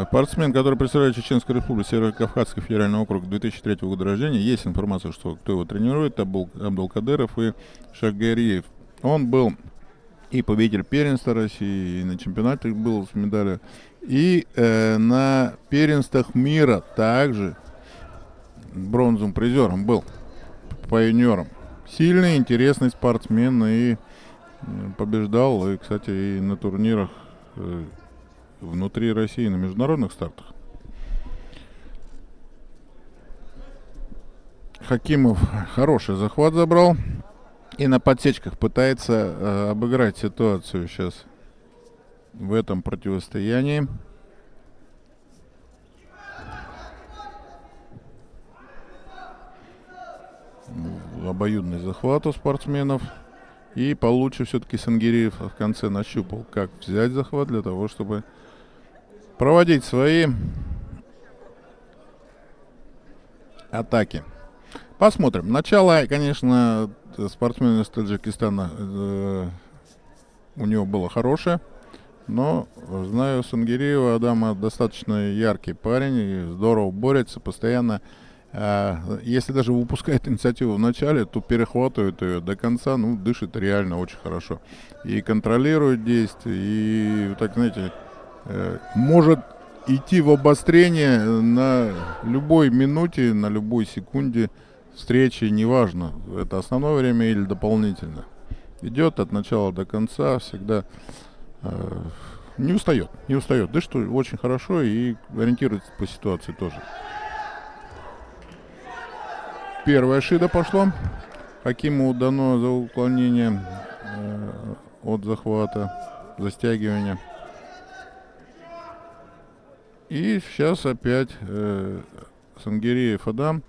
Спортсмен, который представляет Чеченскую республику, Северо-Кавказский федеральный округ 2003 года рождения. Есть информация, что кто его тренирует, Абдулкадыров и Шагериев. Он был и победитель первенства России, и на чемпионате был с медалью, и на первенствах мира также бронзовым призером был по юниорам. Сильный, интересный спортсмен, и побеждал, и, кстати, и на турнирах внутри России, на международных стартах. Хакимов хороший захват забрал. И на подсечках пытается обыграть ситуацию сейчас в этом противостоянии. Обоюдный захват у спортсменов. И получше все-таки Сангериев в конце нащупал, как взять захват для того, чтобы проводить свои атаки. Посмотрим. Начало, конечно, спортсмен из Таджикистана, у него было хорошее, но знаю Сангериева, Адама, достаточно яркий парень, и здорово борется постоянно. Если даже выпускает инициативу в начале, то перехватывает ее до конца, ну, дышит реально очень хорошо. И контролирует действия, и, так знаете, может идти в обострение на любой минуте, на любой секунде встречи, неважно, это основное время или дополнительно. Идет от начала до конца, всегда не устает, дышит очень хорошо и ориентируется по ситуации тоже. Первая шида пошло. Хакиму дано за уклонение от захвата, застягивания. И сейчас опять Сангериев Адам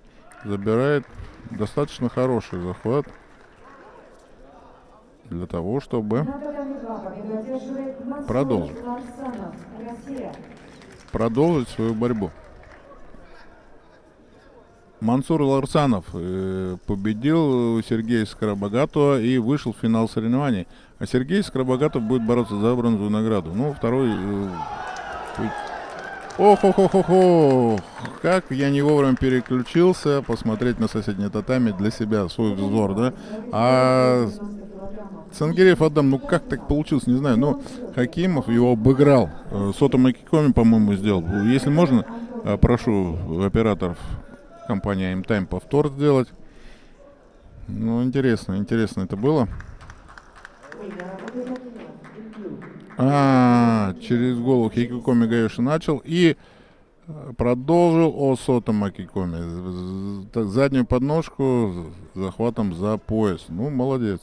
забирает достаточно хороший захват для того, чтобы продолжить свою борьбу. Мансур Ларсанов победил Сергея Скоробогатова и вышел в финал соревнований. А Сергей Скоробогатов будет бороться за бронзовую награду. Ну, второй... Ох, как я не вовремя переключился посмотреть на соседнее татами для себя, свой взор, да. А Сангериев Адам, ну как так получилось, не знаю. Но Хакимов его обыграл. Сото Макикоми, по-моему, сделал. Если можно, прошу операторов компании M-Time повтор сделать. Ну, интересно это было. Через голову Хикикоми Гаёши начал и продолжил Осото Макикоми. Заднюю подножку захватом за пояс. Ну, молодец.